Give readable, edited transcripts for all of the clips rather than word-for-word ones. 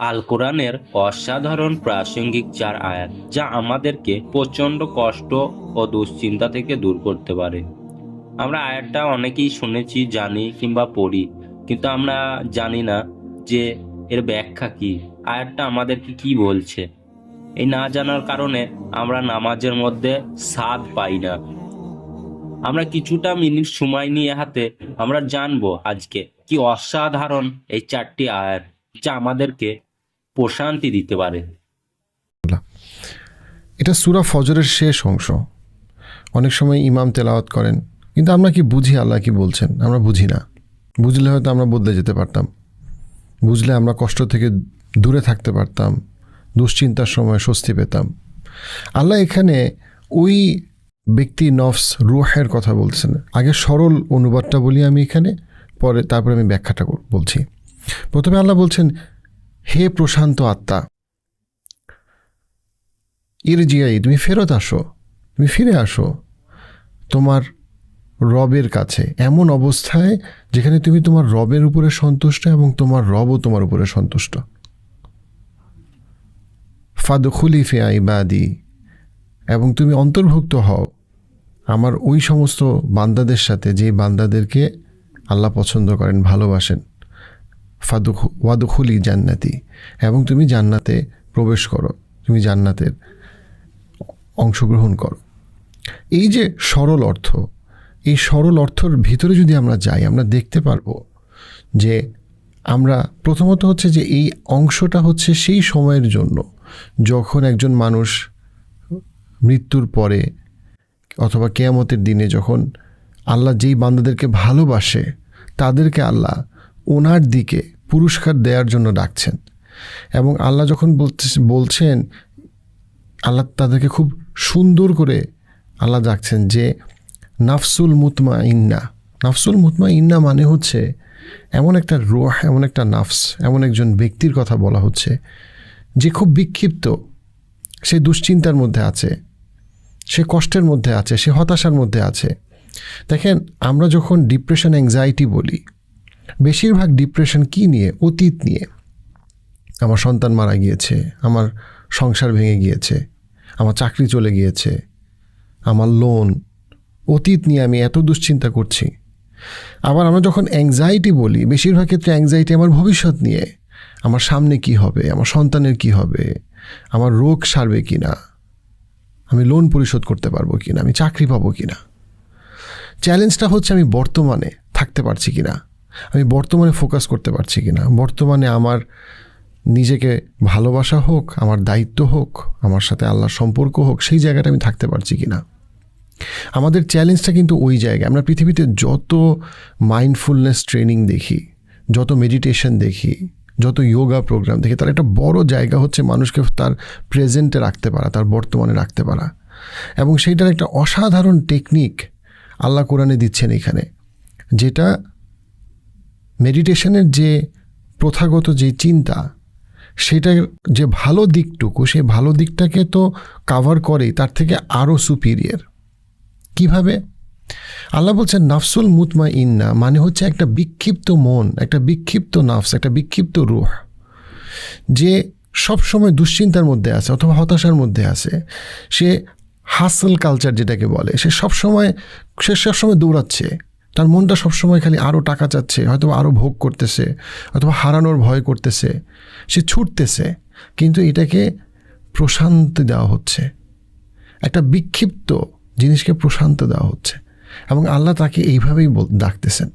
আল কোরআনের অসাধারণ প্রাসঙ্গিক 4 আয়াত, যা আমাদেরকে প্রচণ্ড কষ্ট ও দুশ্চিন্তা থেকে দূর করতে পারে। আমরা আয়াতটা অনেকেই শুনেছি, জানি কিংবা পড়ি, কিন্তু আমরা জানি না যে এর ব্যাখ্যা কি, আয়াতটা আমাদেরকে কি বলছে। এই না জানার কারণে আমরা নামাজের মধ্যে স্বাদ পাই না। আমরা কিছুটা মিনিট সময় নিয়ে হাতে আমরা জানবো আজকে কি অসাধারণ এই 4টি আয়াত, যা আমাদেরকে প্রশান্তি দিতে পারে। এটা সূরা ফজরের শেষ অংশ। অনেক সময় ইমাম তেলাওয়াত করেন, কিন্তু আমরা কি বুঝি আল্লাহ কি বলছেন? আমরা বুঝি না। বুঝলে হয়তো আমরা বদলে যেতে পারতাম, বুঝলে আমরা কষ্ট থেকে দূরে থাকতে পারতাম, দুশ্চিন্তার সময় স্বস্তি পেতাম। আল্লাহ এখানে ওই ব্যক্তি নফস রুহের কথা বলছেন। আগে সরল অনুবাদটা বলি আমি এখানে, তারপরে আমি ব্যাখ্যাটা বলছি। প্রথমে আল্লাহ বলছেন, হে প্রশান্ত আত্মা, ইরজিআই, তুমি ফেরত আসো, তুমি ফিরে আসো তোমার রবের কাছে, এমন অবস্থায় যেখানে তুমি তোমার রবের উপরে সন্তুষ্ট এবং তোমার রবও তোমার উপরে সন্তুষ্ট। ফাদখুলি ফি ইবাদি, এবং তুমি অন্তর্ভুক্ত হও আমার ওই সমস্ত বান্দাদের সাথে যে বান্দাদেরকে আল্লাহ পছন্দ করেন, ভালোবাসেন। ওয়াদখুলি জান্নাতি, এবং তুমি জান্নাতে প্রবেশ করো, তুমি জান্নাতের অংশগ্রহণ করো। এই যে সরল অর্থ, এই সরল অর্থর ভিতরে যদি আমরা যাই, আমরা দেখতে পারবো যে আমরা প্রথমত হচ্ছে যে এই অংশটা হচ্ছে সেই সময়ের জন্য যখন একজন মানুষ মৃত্যুর পরে অথবা কিয়ামতের দিনে যখন আল্লাহ যেই বান্দাদেরকে ভালোবাসে তাদেরকে আল্লাহ ওনার দিকে পুরস্কার দেওয়ার জন্য ডাকছেন। এবং আল্লাহ যখন বলছেন, আল্লাহ তাদেরকে খুব সুন্দর করে আল্লাহ ডাকছেন যে নাফসুল মুতমাইন্না। নাফসুল মুতমাইন্না মানে হচ্ছে এমন একটা রূহ, এমন একটা নাফস, এমন একজন ব্যক্তির কথা বলা হচ্ছে যে খুব বিক্ষিপ্ত, সে দুশ্চিন্তার মধ্যে আছে, সে কষ্টের মধ্যে আছে, সে হতাশার মধ্যে আছে। দেখেন, আমরা যখন ডিপ্রেশন, অ্যাংজাইটি বলি, বেশিরভাগ ডিপ্রেশন কি নিয়ে? অতীত নিয়ে। আমার সন্তান মারা গিয়েছে, আমার সংসার ভেঙে গিয়েছে, আমার চাকরি চলে গিয়েছে, আমার লোন, অতীত নিয়ে আমি এত দুশ্চিন্তা করছি। আবার আমরা যখন অ্যাংজাইটি বলি, বেশিরভাগ ক্ষেত্রে অ্যাংজাইটি আমার ভবিষ্যৎ নিয়ে, আমার সামনে কি হবে, আমার সন্তানের কি হবে, আমার রোগ সারবে কি না, আমি লোন পরিশোধ করতে পারবো কি না, আমি চাকরি পাবো কি না। চ্যালেঞ্জটা হচ্ছে আমি বর্তমানে থাকতে পারছি কি না, আমি বর্তমানে ফোকাস করতে পারছি কি না, বর্তমানে আমার নিজেকে ভালোবাসা হোক, আমার দায়িত্ব হোক, আমার সাথে আল্লাহর সম্পর্ক হোক, সেই জায়গাটা আমি থাকতে পারছি কি না। আমাদের চ্যালেঞ্জটা কিন্তু ওই জায়গায়। আমরা পৃথিবীতে যত মাইন্ডফুলনেস ট্রেনিং দেখি, যত মেডিটেশন দেখি, যত যোগা প্রোগ্রাম দেখি, তার একটা বড় জায়গা হচ্ছে মানুষকে তার প্রেজেন্টে রাখতে পারা, তার বর্তমানে রাখতে পারা। এবং সেইটার একটা অসাধারণ টেকনিক আল্লাহ কোরআনে দিচ্ছেন এখানে, যেটা মেডিটেশনের যে প্রথাগত যে চিন্তা, সেটার যে ভালো দিকটুকু, সেই ভালো দিকটাকে তো কাভার করেই, তার থেকে আরও সুপিরিয়র। কিভাবে? আল্লাহ বলছেন নাফসুল মুতমাইন্না মানে হচ্ছে একটা বিক্ষিপ্ত মন, একটা বিক্ষিপ্ত নাফস, একটা বিক্ষিপ্ত রূহ, যে সবসময় দুশ্চিন্তার মধ্যে আছে অথবা হতাশার মধ্যে আছে। সে হাসল কালচার যেটাকে বলে, সে সবসময় দৌড়াচ্ছে, তার মনটা সবসময় খালি আরও টাকা চাচ্ছে, হয়তো আরও ভোগ করতেছে, অথবা হারানোর ভয় করতেছে, সে ছুটতেছে। কিন্তু এটাকে প্রশান্তি দেওয়া হচ্ছে, একটা বিক্ষিপ্ত জিনিসকে প্রশান্তি দেওয়া হচ্ছে। এবং আল্লাহ তাকে এইভাবেই ডাকতেছেন,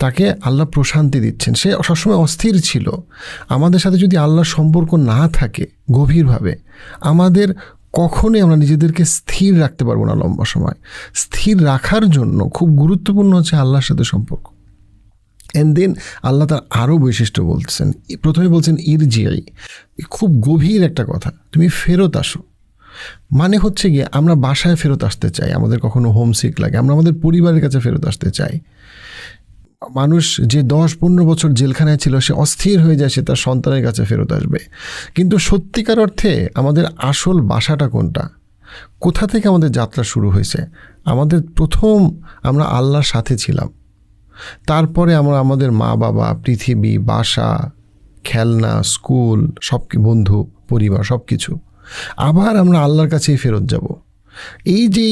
তাকে আল্লাহ প্রশান্তি দিচ্ছেন। সে সবসময় অস্থির ছিল। আমাদের সাথে যদি আল্লাহর সম্পর্ক না থাকে গভীরভাবে, আমাদের কখনোই আমরা নিজেদেরকে স্থির রাখতে পারবো না লম্বা সময়। স্থির রাখার জন্য খুব গুরুত্বপূর্ণ হচ্ছে আল্লাহর সাথে সম্পর্ক। অ্যান্ড দেন আল্লাহ তার আরও বৈশিষ্ট্য বলছেন। প্রথমে বলছেন ইরজিআই, খুব গভীর একটা কথা, তুমি ফেরত আসো। মানে হচ্ছে গিয়ে আমরা বাসায় ফেরত আসতে চাই, আমাদের কখনো হোমসিক লাগে, আমরা আমাদের পরিবারের কাছে ফেরত আসতে চাই। মানুষ যে 10-15 বছর জেলখানায় ছিল, সে অস্থির হয়ে যায়, সে তার সন্তানের কাছে ফেরত আসবে। কিন্তু সত্যিকার অর্থে আমাদের আসল বাসাটা কোনটা? কোথা থেকে আমাদের যাত্রা শুরু হয়েছে? আমাদের প্রথম আমরা আল্লাহর সাথে ছিলাম, তারপরে আমরা আমাদের মা বাবা, পৃথিবী, বাসা, খেলনা, স্কুল, বন্ধু, পরিবার, সব কিছু। আবার আমরা আল্লাহর কাছেই ফেরত যাব। এই যে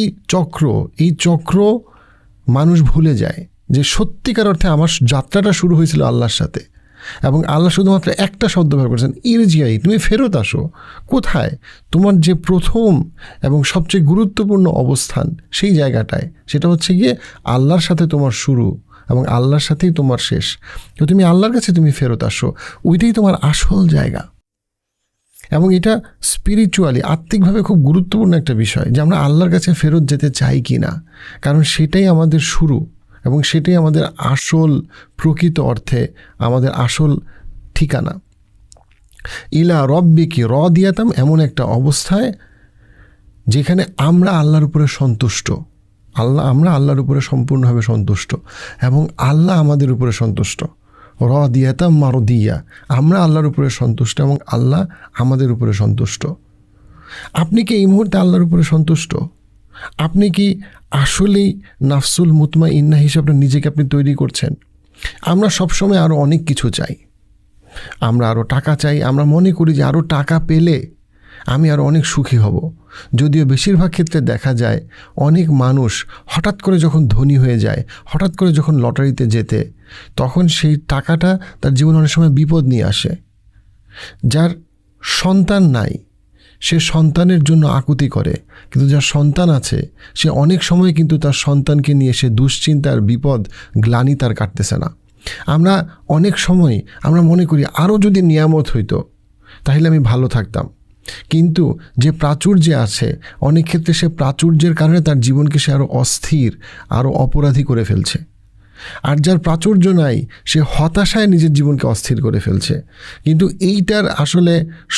এই চক্র মানুষ ভুলে যায় যে সত্যিকার অর্থে আমার যাত্রাটা শুরু হয়েছিল আল্লাহর সাথে, এবং আল্লাহ শুধুমাত্র একটা শব্দ ব্যবহার করেছেন, ইরজিআই, তুমি ফেরত আসো। কোথায়? তোমার যে প্রথম এবং সবচেয়ে গুরুত্বপূর্ণ অবস্থান, সেই জায়গাটায়। সেটা হচ্ছে গিয়ে আল্লাহর সাথে তোমার শুরু এবং আল্লাহর সাথেই তোমার শেষ। তো তুমি আল্লাহর কাছে তুমি ফেরত আসো, ওইটাই তোমার আসল জায়গা। এবং এটা স্পিরিচুয়ালি, আত্মিকভাবে খুব গুরুত্বপূর্ণ একটা বিষয় যে আমরা আল্লাহর কাছে ফেরত যেতে চাই কি না, কারণ সেটাই আমাদের শুরু এবং সেটাই আমাদের আসল, প্রকৃত অর্থে আমাদের আসল ঠিকানা। ইলা রব্বিকি রাদিয়াতাম, এমন একটা অবস্থায় যেখানে আমরা আল্লাহর উপরে সন্তুষ্ট, আমরা আল্লাহর উপরে সম্পূর্ণভাবে সন্তুষ্ট এবং আল্লাহ আমাদের উপরে সন্তুষ্ট। রাদিয়াতাম মারদিয়া, আমরা আল্লাহর উপরে সন্তুষ্ট এবং আল্লাহ আমাদের উপরে সন্তুষ্ট। আপনি কি এই মুহূর্তে আল্লাহর উপরে সন্তুষ্ট? আপনি কি আসলেই নাফসুল মুতমাইন্না হিসাবে নিজেকে আপনি তৈরি করছেন? আমরা সবসময় আরও অনেক কিছু চাই, আমরা আরও টাকা চাই, আমরা মনে করি যে আরও টাকা পেলে আমি আরও অনেক সুখী হব। যদিও বেশিরভাগ ক্ষেত্রে দেখা যায় অনেক মানুষ হঠাৎ করে যখন ধনী হয়ে যায়, হঠাৎ করে যখন লটারিতে জেতে, তখন সেই টাকাটা তার জীবনে অনেক সময় বিপদ নিয়ে আসে। যার সন্তান নাই সে সন্তানের জন্য আকুতি করে, কিন্তু যার সন্তান আছে সে অনেক সময় কিন্তু তার সন্তানকে নিয়ে সে দুশ্চিন্তার, বিপদ, গ্লানি তার কাটতেছে না। আমরা অনেক সময় আমরা মনে করি আরও যদি নিয়ামত হইতো তাহলে আমি ভালো থাকতাম, কিন্তু যে প্রাচুর্যে আছে অনেক ক্ষেত্রে সে প্রাচুর্যের কারণে তার জীবনকে সে আরও অস্থির, আরও অপরাধী করে ফেলছে। আর যার প্রাচুর্য নাই সে হতাশায় নিজের জীবনকে অস্থির করে ফেলছে। কিন্তু এইটার আসলে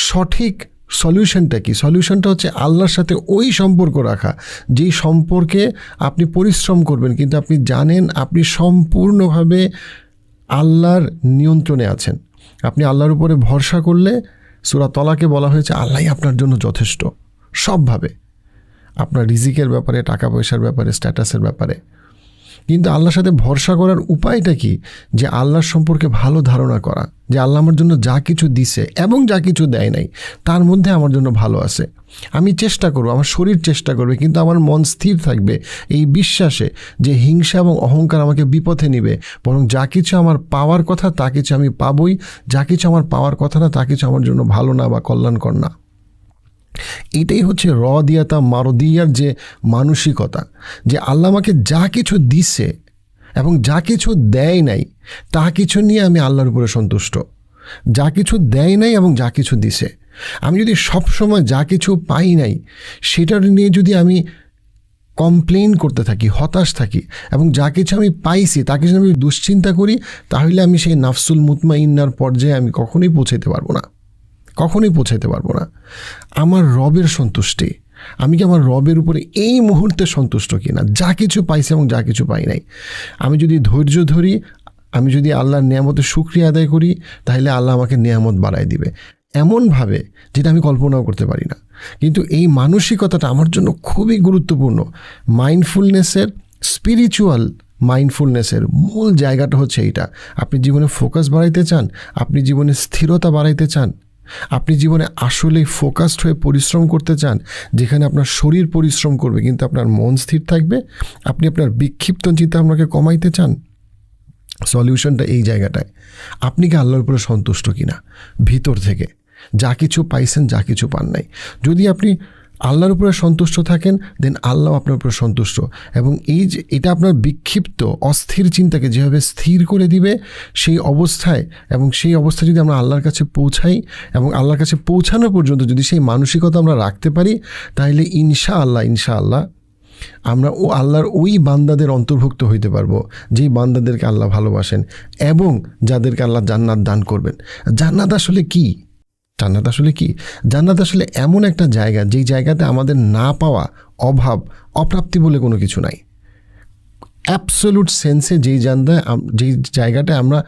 সঠিক সলিউশনটা কি? সলিউশনটা হচ্ছে আল্লাহর সাথে ওই সম্পর্ক রাখা, যেই সম্পর্কে আপনি পরিশ্রম করবেন কিন্তু আপনি জানেন আপনি সম্পূর্ণভাবে আল্লাহর নিয়ন্ত্রণে আছেন। আপনি আল্লাহর উপরে ভরসা করলে, সূরা তলাকে বলা হয়েছে আল্লাহই আপনার জন্য যথেষ্ট সবভাবে, আপনার রিজিকের ব্যাপারে, টাকা পয়সার ব্যাপারে, স্ট্যাটাসের ব্যাপারে। কিন্তু আল্লাহর সাথে ভরসা করার উপায়টা কি? যে আল্লাহর সম্পর্কে ভালো ধারণা করা, যে আল্লাহ আমার জন্য যা কিছু দিছে এবং যা কিছু দেয় নাই তার মধ্যে আমার জন্য ভালো আছে। আমি চেষ্টা করব, আমার শরীর চেষ্টা করবে, কিন্তু আমার মন স্থির থাকবে এই বিশ্বাসে যে হিংসা এবং অহংকার আমাকে বিপথে নিবে, বরং যা কিছু আমার পাওয়ার কথা তা কিছু আমি পাবই, যা কিছু আমার পাওয়ার কথা না তা কিছু আমার জন্য ভালো না বা কল্যাণকর না। এটাই হচ্ছে রাদিয়াতা মারদিয়ার যে মানসিকতা, যে আল্লাহ আমাকে যা কিছু দিছে এবং যা কিছু দেয় নাই তা কিছু নিয়ে আমি আল্লাহর উপরে সন্তুষ্ট। যা কিছু দেয় নাই এবং যা কিছু দিছে, আমি যদি সবসময় যা কিছু পাই নাই সেটা নিয়ে যদি আমি কমপ্লেন করতে থাকি, হতাশ থাকি, এবং যা কিছু আমি পাইছি তাকে যদি আমি দুশ্চিন্তা করি, তাহলে আমি সেই নাফসুল মুতমাইন্নার পর্যায়ে আমি কখনোই পৌঁছাতে পারবো না। আমার রবের সন্তুষ্টি, আমি কি আমার রবের উপরে এই মুহূর্তে সন্তুষ্ট কিনা, যা কিছু পাইছি এবং যা কিছু পাই নাই। আমি যদি ধৈর্য ধরি, আমি যদি আল্লাহর নিয়ামতের শুকরিয়া আদায় করি, তাহলে আল্লাহ আমাকে নিয়ামত বাড়ায় দিবে এমনভাবে যেটা আমি কল্পনাও করতে পারি না। কিন্তু এই মানসিকতাটা আমার জন্য খুবই গুরুত্বপূর্ণ। মাইন্ডফুলনেসের, স্পিরিচুয়াল মাইন্ডফুলনেসের মূল জায়গাটা হচ্ছে এইটা। আপনি জীবনে ফোকাস বাড়াইতে চান, আপনি জীবনে স্থিরতা বাড়াইতে চান, আপনি জীবনে আসলেই ফোকাসড হয়ে পরিশ্রম করতে চান, যেখানে আপনার শরীর পরিশ্রম করবে কিন্তু আপনার মন স্থির থাকবে, আপনি আপনার বিক্ষিপ্ত চিন্তা আপনাকে কমাইতে চান, সলিউশনটা এই জায়গাটায়। আপনি কি আল্লাহর উপরে সন্তুষ্ট কিনা ভিতর থেকে? যা কিছু পাইছেন, যা কিছু পান নাই, যদি আপনি আল্লাহর উপরে সন্তুষ্ট থাকেন দেন আল্লাহ আপনার উপরে সন্তুষ্ট। এবং এই যে এটা আপনার বিক্ষিপ্ত অস্থির চিন্তাকে যেভাবে স্থির করে দিবে সেই অবস্থায়, এবং সেই অবস্থায় যদি আমরা আল্লাহর কাছে পৌঁছাই এবং আল্লাহর কাছে পৌঁছানো পর্যন্ত যদি সেই মানসিকতা আমরা রাখতে পারি, তাহলে ইনশাআল্লাহ আমরা আল্লাহর ওই বান্দাদের অন্তর্ভুক্ত হইতে পারবো যেই বান্দাদেরকে আল্লাহ ভালোবাসেন এবং যাদেরকে আল্লাহ জান্নাত দান করবেন। জান্নাত আসলে কি? জান্নাত আসলে এমন একটা জায়গা যেই জায়গাতে আমাদের না পাওয়া, অভাব, অপ্রাপ্তি বলে কোনো কিছু নাই। অ্যাবসোলুট সেন্সে যেই জায়গাটায় আমরা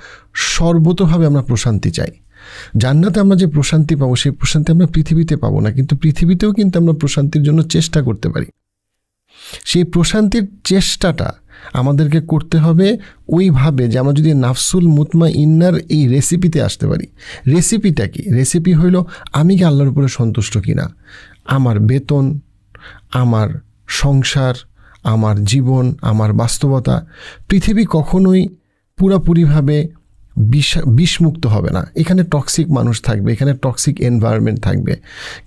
সর্বতোভাবে আমরা প্রশান্তি চাই। জান্নাতে আমরা যে প্রশান্তি পাবো সেই প্রশান্তি আমরা পৃথিবীতে পাবো না, কিন্তু পৃথিবীতেও কিন্তু আমরা প্রশান্তির জন্য চেষ্টা করতে পারি। সেই প্রশান্তির চেষ্টাটা আমাদেরকে করতে হবে ওইভাবে যে আমরা যদি নাফসুল মুতমাইন্নার এই রেসিপিতে আসতে পারি। রেসিপিটা কি? রেসিপি হইল আমি কি আল্লাহর উপরে সন্তুষ্ট কিনা। আমার বেতন, আমার সংসার, আমার জীবন, আমার বাস্তবতা, পৃথিবী কখনোই পুরাপুরিভাবে বিষমুক্ত হবে না। এখানে টক্সিক মানুষ থাকবে, এখানে টক্সিক এনভায়রনমেন্ট থাকবে,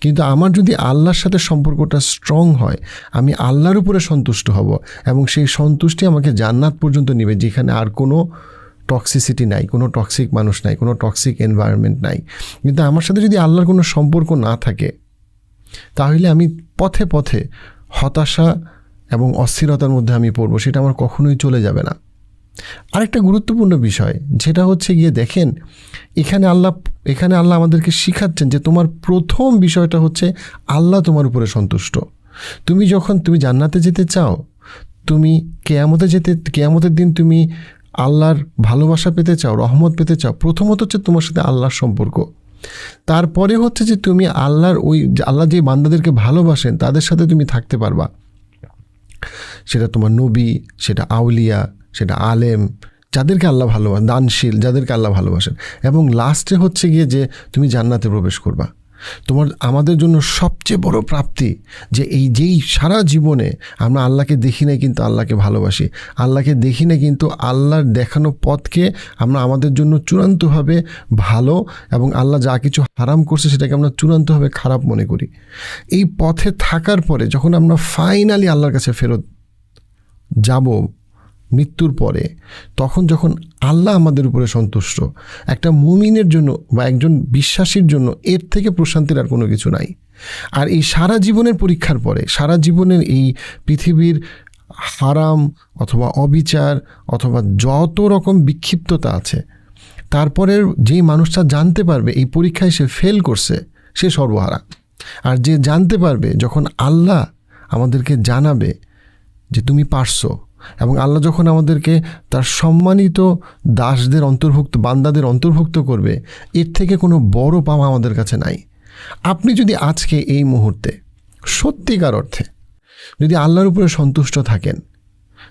কিন্তু আমার যদি আল্লাহর সাথে সম্পর্কটা স্ট্রং হয়, আমি আল্লাহর উপরে সন্তুষ্ট হব এবং সেই সন্তুষ্টি আমাকে জান্নাত পর্যন্ত নেবে, যেখানে আর কোনো টক্সিসিটি নাই, কোনো টক্সিক মানুষ নাই, কোনো টক্সিক এনভায়রনমেন্ট নাই। কিন্তু আমার সাথে যদি আল্লাহর কোনো সম্পর্ক না থাকে, তাহলে আমি পথে পথে হতাশা এবং অস্থিরতার মধ্যে আমি পড়ব, সেটা আমার কখনোই চলে যাবে না। আরেকটা গুরুত্বপূর্ণ বিষয় যেটা হচ্ছে গিয়ে দেখেন, এখানে আল্লাহ আমাদেরকে শিখাচ্ছেন যে তোমার প্রথম বিষয়টা হচ্ছে আল্লাহ তোমার উপরে সন্তুষ্ট। তুমি জান্নাতে যেতে চাও, তুমি কিয়ামতের দিন তুমি আল্লাহর ভালোবাসা পেতে চাও, রহমত পেতে চাও, প্রথমত হচ্ছে তোমার সাথে আল্লাহর সম্পর্ক। তারপরে হচ্ছে যে তুমি আল্লাহ যে বান্দাদেরকে ভালোবাসেন তাদের সাথে তুমি থাকতে পারবা, সেটা তোমার নবী, সেটা আউলিয়া, সেটা আলেম, যাদেরকে আল্লাহ ভালোবাসেন, দানশীল, যাদেরকে আল্লাহ ভালোবাসেন। এবং লাস্টে হচ্ছে গিয়ে যে তুমি জান্নাতে প্রবেশ করবা। আমাদের জন্য সবচেয়ে বড় প্রাপ্তি যে যেই সারা জীবনে আমরা আল্লাহকে দেখি না কিন্তু আল্লাহকে ভালোবাসি, আল্লাহকে দেখি না কিন্তু আল্লাহর দেখানো পথকে আমরা আমাদের জন্য চূড়ান্তভাবে ভালো, এবং আল্লাহ যা কিছু হারাম করছে সেটাকে আমরা চূড়ান্তভাবে খারাপ মনে করি। এই পথে থাকার পরে যখন আমরা ফাইনালি আল্লাহর কাছে ফেরত যাব মৃত্যুর পরে, তখন যখন আল্লাহ আমাদের উপরে সন্তুষ্ট, একটা মুমিনের জন্য বা একজন বিশ্বাসীর জন্য এর থেকে প্রশান্তির আর কোনো কিছু নাই। আর এই সারা জীবনের পরীক্ষার পরে, সারা জীবনের এই পৃথিবীর হারাম অথবা অবিচার অথবা যত রকম বিক্ষিপ্ততা আছে, তারপরে যেই মানুষটা জানতে পারবে এই পরীক্ষায় সে ফেল করছে, সে সর্বহারা। আর যে জানতে পারবে যখন আল্লাহ আমাদেরকে জানাবে যে তুমি পারছো, এবং আল্লাহ যখন আমাদেরকে তার সম্মানিত দাসদের অন্তর্ভুক্ত, বান্দাদের অন্তর্ভুক্ত করবে, এর থেকে কোনো বড় পাওয়া আমাদের কাছে নাই। আপনি যদি আজকে এই মুহূর্তে সত্যিকার অর্থে যদি আল্লাহর উপরে সন্তুষ্ট থাকেন,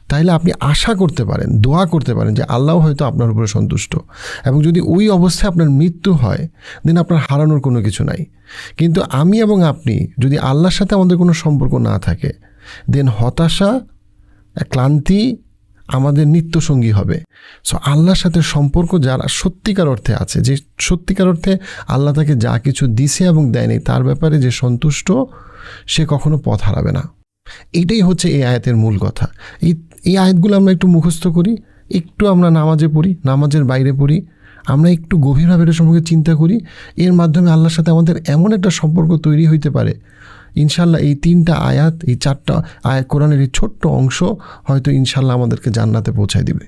তাহলে আপনি আশা করতে পারেন, দোয়া করতে পারেন যে আল্লাহ হয়তো আপনার উপরে সন্তুষ্ট। এবং যদি ওই অবস্থায় আপনার মৃত্যু হয়, দেন আপনার হারানোর কোনো কিছু নাই। কিন্তু আমি এবং আপনি যদি আল্লাহর সাথে আমাদের কোনো সম্পর্ক না থাকে, দেন হতাশা, ক্লান্তি আমাদের নিত্যসঙ্গী হবে। সো আল্লাহর সাথে সম্পর্ক যারা সত্যিকার অর্থে আছে, যে সত্যিকার অর্থে আল্লাহ তাকে যা কিছু দিছে এবং দেয়নি তার ব্যাপারে যে সন্তুষ্ট, সে কখনো পথ হারাবে না। এইটাই হচ্ছে এই আয়াতের মূল কথা। এই আয়াতগুলো আমরা একটু মুখস্থ করি, একটু আমরা নামাজে পড়ি, নামাজের বাইরে পড়ি, আমরা একটু গভীরভাবে এর সম্পর্কে চিন্তা করি, এর মাধ্যমে আল্লাহর সাথে আমাদের এমন একটা সম্পর্ক তৈরি হইতে পারে। ইনশাল্লাহ এই 3টা আয়াত, এই 4টা আয়াত, কোরআনের এই ছোট্ট অংশ হয়তো ইনশাল্লাহ আমাদেরকে জান্নাতে পৌঁছায় দিবে।